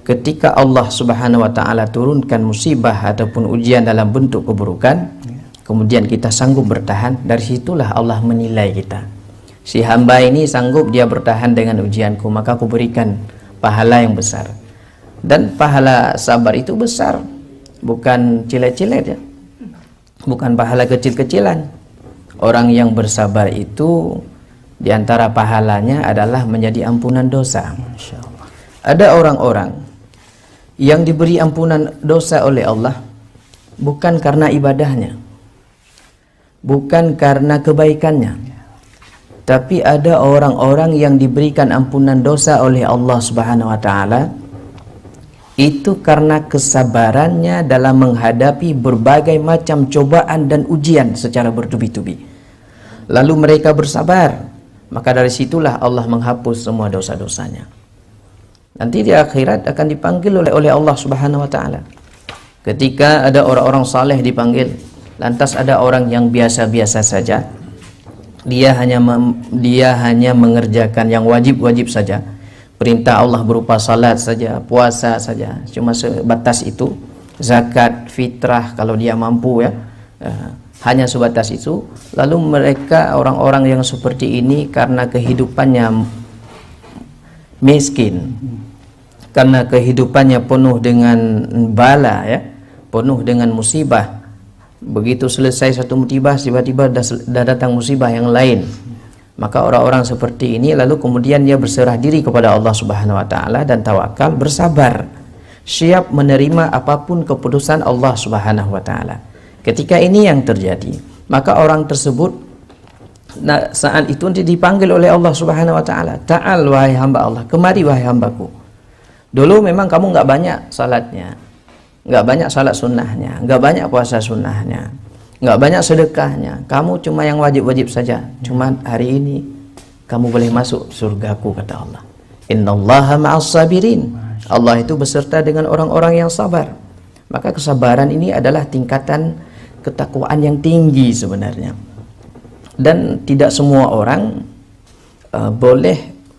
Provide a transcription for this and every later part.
ketika Allah Subhanahu wa taala turunkan musibah ataupun ujian dalam bentuk keburukan, kemudian kita sanggup bertahan, dari situlah Allah menilai kita. Si hamba ini sanggup dia bertahan dengan ujianku, maka aku berikan pahala yang besar. Dan pahala sabar itu besar, bukan cilet-cilet ya, bukan pahala kecil-kecilan. Orang yang bersabar itu diantara pahalanya adalah menjadi ampunan dosa. Masya Allah. Ada orang-orang yang diberi ampunan dosa oleh Allah bukan karena ibadahnya, bukan karena kebaikannya, tapi ada orang-orang yang diberikan ampunan dosa oleh Allah Subhanahu wa taala itu karena kesabarannya dalam menghadapi berbagai macam cobaan dan ujian secara bertubi-tubi. Lalu mereka bersabar, maka dari situlah Allah menghapus semua dosa-dosanya. Nanti di akhirat akan dipanggil oleh Allah Subhanahu wa taala. Ketika ada orang-orang saleh dipanggil, lantas ada orang yang biasa-biasa saja. Dia hanya mengerjakan yang wajib-wajib saja. Perintah Allah berupa salat saja, puasa saja, cuma sebatas itu. Zakat, fitrah kalau dia mampu ya, hanya sebatas itu. Lalu mereka orang-orang yang seperti ini karena kehidupannya miskin, karena kehidupannya penuh dengan bala ya, penuh dengan musibah. Begitu selesai satu musibah, tiba-tiba dah datang musibah yang lain. Maka orang-orang seperti ini lalu kemudian dia berserah diri kepada Allah Subhanahu wa taala dan tawakal, bersabar, siap menerima apapun keputusan Allah Subhanahu wa taala. Ketika ini yang terjadi, maka orang tersebut saat itu dipanggil oleh Allah Subhanahu wa taala, "Ta'al wahai hamba Allah, kemari wahai hambaku. Dulu memang kamu nggak banyak salatnya, nggak banyak salat sunnahnya, nggak banyak puasa sunnahnya, nggak banyak sedekahnya, kamu cuma yang wajib-wajib saja. Cuman hari ini kamu boleh masuk surgaku," kata Allah. "Innallaha ma'as sabirin." Allah itu beserta dengan orang-orang yang sabar. Maka kesabaran ini adalah tingkatan ketakwaan yang tinggi sebenarnya. Dan tidak semua orang boleh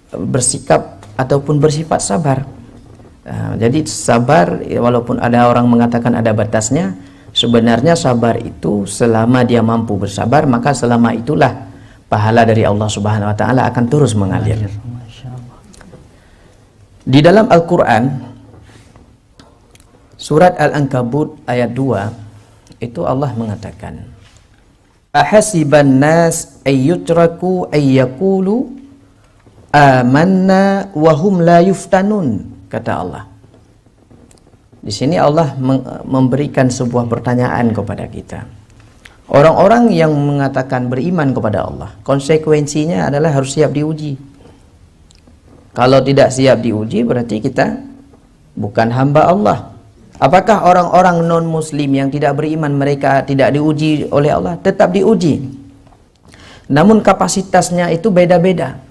bersikap ataupun bersifat sabar. Jadi sabar, walaupun ada orang mengatakan ada batasnya, sebenarnya sabar itu selama dia mampu bersabar, maka selama itulah pahala dari Allah Subhanahu wa taala akan terus mengalir. Di dalam Al-Qur'an surat Al-Ankabut ayat 2 itu Allah mengatakan, "Ahasiban nas ayyutraku ayyaqulu amanna wa hum la yuftanun," kata Allah. Di sini Allah memberikan sebuah pertanyaan kepada kita. Orang-orang yang mengatakan beriman kepada Allah, konsekuensinya adalah harus siap diuji. Kalau tidak siap diuji, berarti kita bukan hamba Allah. Apakah orang-orang non-muslim yang tidak beriman mereka tidak diuji oleh Allah? Tetap diuji. Namun kapasitasnya itu beda-beda.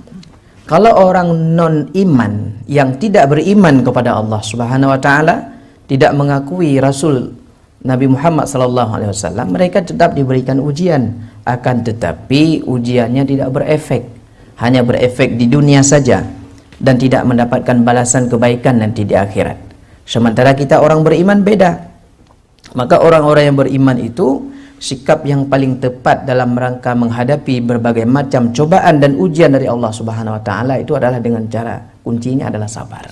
Kalau orang non-iman yang tidak beriman kepada Allah Subhanahu wa taala, tidak mengakui Rasul Nabi Muhammad SAW, mereka tetap diberikan ujian. Akan tetapi ujiannya tidak berefek, hanya berefek di dunia saja dan tidak mendapatkan balasan kebaikan nanti di akhirat. Sementara kita orang beriman beda. Maka orang-orang yang beriman itu sikap yang paling tepat dalam rangka menghadapi berbagai macam cobaan dan ujian dari Allah Subhanahu wa taala itu adalah dengan cara kuncinya adalah sabar.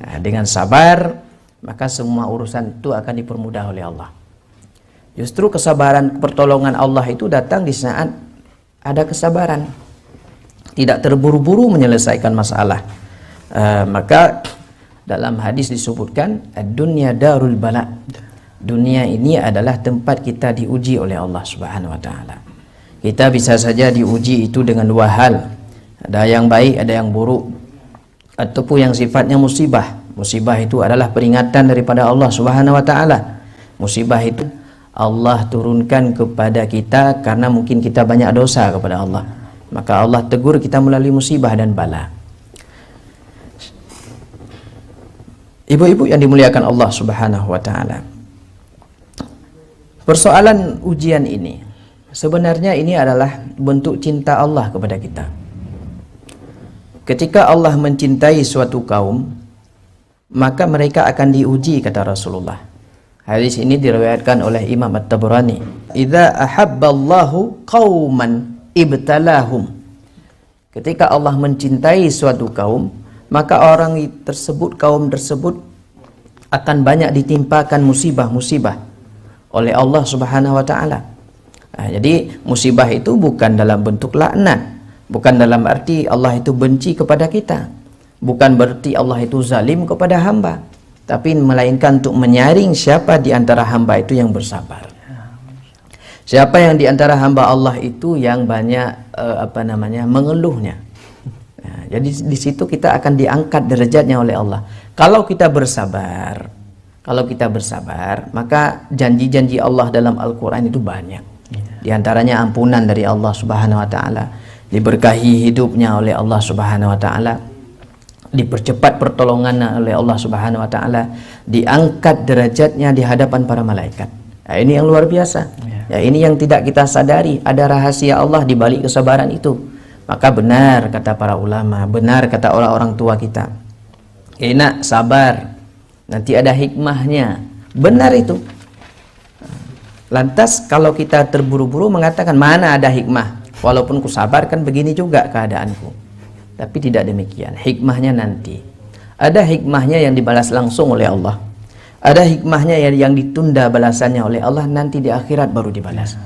Nah, dengan sabar maka semua urusan itu akan dipermudah oleh Allah. Justru kesabaran, pertolongan Allah itu datang di saat ada kesabaran, tidak terburu-buru menyelesaikan masalah. Maka dalam hadis disebutkan ad-dunya darul bala. Dunia ini adalah tempat kita diuji oleh Allah Subhanahu wa taala. Kita bisa saja diuji itu dengan dua hal. Ada yang baik, ada yang buruk. Ataupun yang sifatnya musibah. Musibah itu adalah peringatan daripada Allah Subhanahu wa taala. Musibah itu Allah turunkan kepada kita karena mungkin kita banyak dosa kepada Allah. Maka Allah tegur kita melalui musibah dan bala. Ibu-ibu yang dimuliakan Allah Subhanahu wa taala, persoalan ujian ini sebenarnya ini adalah bentuk cinta Allah kepada kita. Ketika Allah mencintai suatu kaum, maka mereka akan diuji, kata Rasulullah. Hadis ini diriwayatkan oleh Imam At-Tabrani. Idza ahabballahu qauman ibtalahum. Ketika Allah mencintai suatu kaum, maka kaum tersebut akan banyak ditimpakan musibah-musibah oleh Allah Subhanahu wa taala. Nah, jadi musibah itu bukan dalam bentuk laknat, bukan dalam arti Allah itu benci kepada kita, bukan berarti Allah itu zalim kepada hamba, tapi melainkan untuk menyaring siapa di antara hamba itu yang bersabar. Siapa yang di antara hamba Allah itu yang banyak mengeluhnya. Nah, jadi di situ kita akan diangkat derajatnya oleh Allah. Kalau kita bersabar, maka janji-janji Allah dalam Al-Quran itu banyak. Di antaranya ampunan dari Allah Subhanahu wa taala, diberkahi hidupnya oleh Allah Subhanahu wa taala, dipercepat pertolongannya oleh Allah Subhanahu wa taala, diangkat derajatnya di hadapan para malaikat. Nah, ini yang luar biasa. Ya, ini yang tidak kita sadari, ada rahasia Allah di balik kesabaran itu. Maka benar kata para ulama, benar kata orang-orang tua kita. Enak sabar, nanti ada hikmahnya. Benar itu. Lantas kalau kita terburu-buru mengatakan mana ada hikmah, walaupun ku sabar kan begini juga keadaanku. Tapi tidak demikian. Hikmahnya nanti. Ada hikmahnya yang dibalas langsung oleh Allah. Ada hikmahnya yang ditunda balasannya oleh Allah, nanti di akhirat baru dibalas.